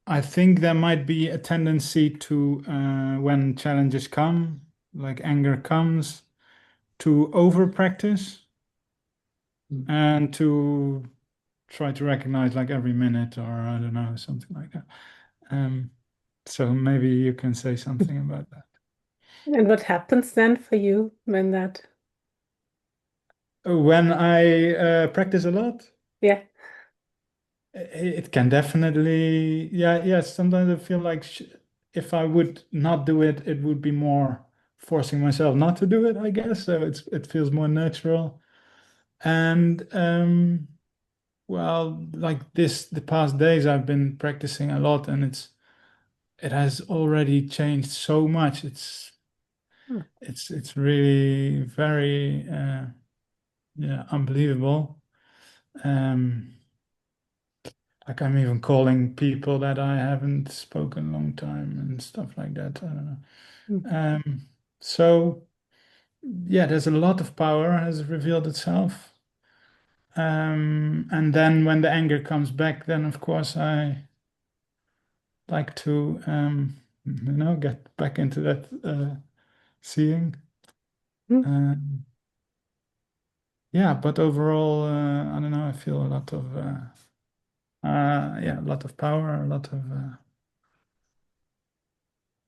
I think there might be a tendency to, when challenges come, like anger comes, to over practice Mm. and to try to recognize like every minute or I don't know, something like that. Um, so maybe you can say something about that. And what happens then for you when that, When I practice a lot, yeah. it can definitely, yeah, yes. Sometimes I feel like if I would not do it, it would be more forcing myself not to do it, I guess. So it feels more natural. And well, like the past days I've been practicing a lot, and it has already changed so much. Hmm. It's really very yeah, unbelievable. Um, like I'm even calling people that I haven't spoken a long time and stuff like that. I don't know. Hmm. So yeah, there's a lot of power has revealed itself. And then when the anger comes back, then of course I like to get back into that seeing. Hmm. Um, yeah, but overall, I don't know. I feel a lot of yeah, a lot of power, a lot of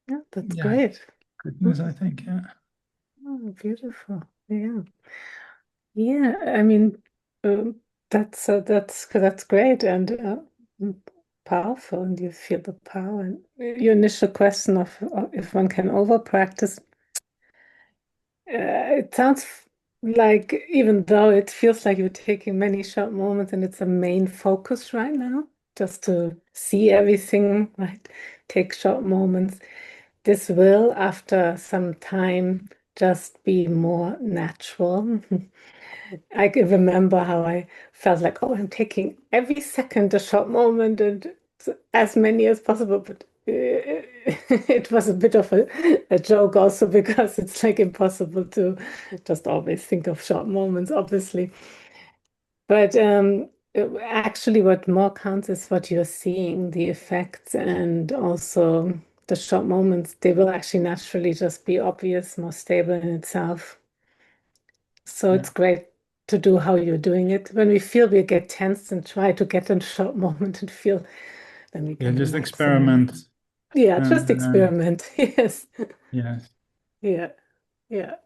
Yeah, that's yeah, great. Hmm. goodness. I think yeah, Oh, beautiful. Yeah. Yeah, I mean, that's great and mm, powerful, and you feel the power. And your initial question of if one can over practice, it sounds like even though it feels like you're taking many short moments and it's a main focus right now, just to see everything, right? Take short moments. This will, after some time, just be more natural. I can remember how I felt like, oh, I'm taking every second a short moment and as many as possible. But it was a bit of a joke also because it's like impossible to just always think of short moments, obviously. But actually, what more counts is what you're seeing, the effects, and also the short moments. They will actually naturally just be obvious, more stable in itself. So yeah, it's great to do how you're doing it. When we feel we get tense and try to get in a short moment and feel, then we yeah. can Just relax some more. experiment Yeah, and just experiment. Yes. yeah, Yeah, yeah,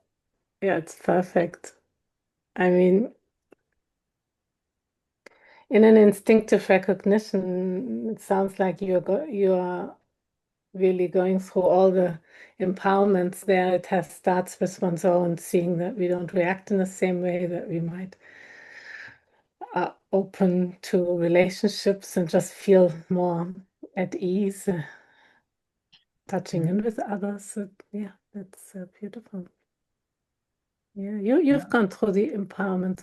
yeah, it's perfect. I mean, in an instinctive recognition, it sounds like you're really going through all the empowerments there. It has starts with one's own, seeing that we don't react in the same way that we might open to relationships and just feel more at ease, touching yeah, in with others. So, yeah, that's beautiful. Yeah, you've yeah. gone through the empowerment,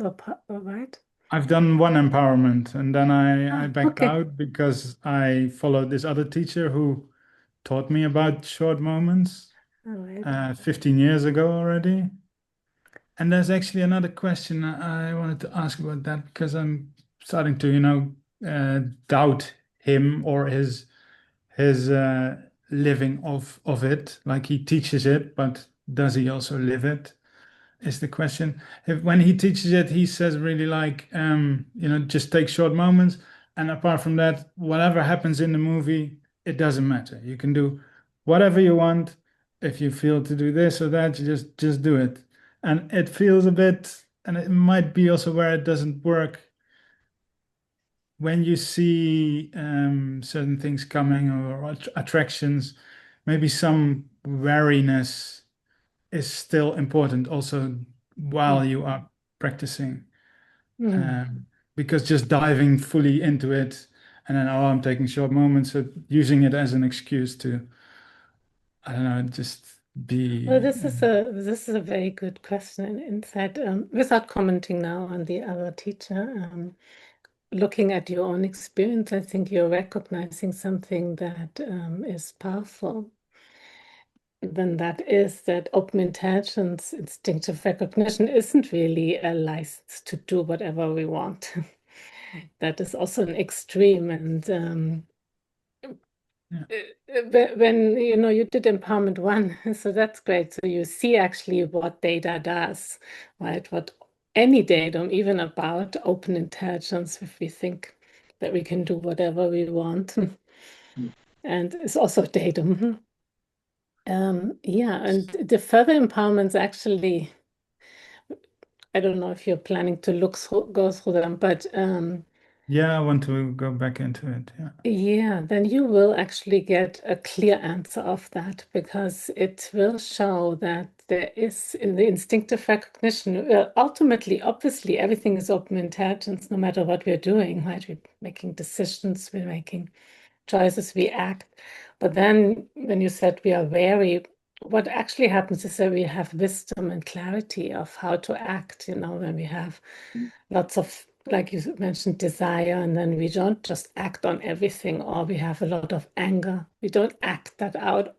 right? I've done one empowerment and then I Ah, backed okay. out because I followed this other teacher who taught me about short moments All right. 15 years ago already. And there's actually another question I wanted to ask about that because I'm starting to, doubt him or his living of it. Like he teaches it, but does he also live it? Is the question. If when he teaches it, he says really like, just take short moments, and apart from that, whatever happens in the movie, it doesn't matter. You can do whatever you want. If you feel to do this or that, you just do it. And it feels a bit, and it might be also where it doesn't work when you see certain things coming or attractions. Maybe some wariness is still important also while you are practicing. Mm. Um, because just diving fully into it and then, oh, I'm taking short moments, so using it as an excuse to, I don't know, just Well, be, this is a very good question and insight. Without commenting now on the other teacher, looking at your own experience, I think you're recognizing something that is powerful. Then that is that open intelligence, instinctive recognition isn't really a license to do whatever we want. That is also an extreme. And Yeah. when you did empowerment one, so that's great. So you see actually what data does, right? What any datum, even about open intelligence, if we think that we can do whatever we want, and it's also datum. Yeah, and the further empowerments actually, I don't know if you're planning to go through them, but Yeah, I want to go back into it. Yeah. yeah, then you will actually get a clear answer of that because it will show that there is in the instinctive recognition, ultimately, obviously, everything is open intelligence, no matter what we're doing, right? We're making decisions, we're making choices, we act. But then when you said we are wary, what actually happens is that we have wisdom and clarity of how to act, when we have lots of, like you mentioned, desire, and then we don't just act on everything, or we have a lot of anger. We don't act that out,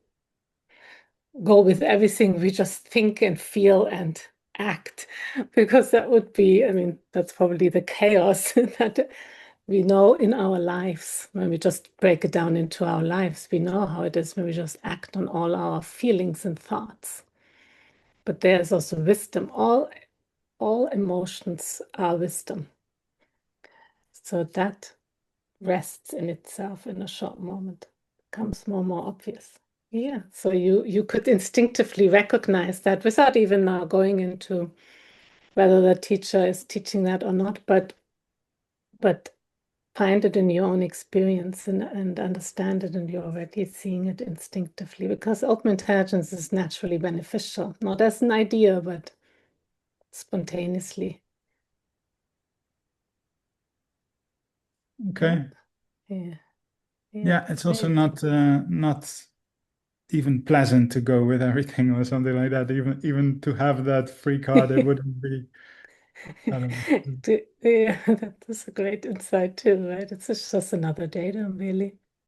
go with everything. We just think and feel and act, because that would be, I mean, that's probably the chaos that we know in our lives. When we just break it down into our lives, we know how it is when we just act on all our feelings and thoughts. But there's also wisdom. All emotions are wisdom. So that rests in itself in a short moment, becomes more and more obvious. Yeah, so you could instinctively recognize that without even now going into whether the teacher is teaching that or not, but find it in your own experience and understand it, and you're already seeing it instinctively because open intelligence is naturally beneficial, not as an idea, but spontaneously. Yeah, Okay. yeah, yeah, Yeah, it's also great. not even pleasant to go with everything or something like that. Even to have that free card, it wouldn't be, I don't know. Yeah, that is a great insight too, right? It's just another datum, really.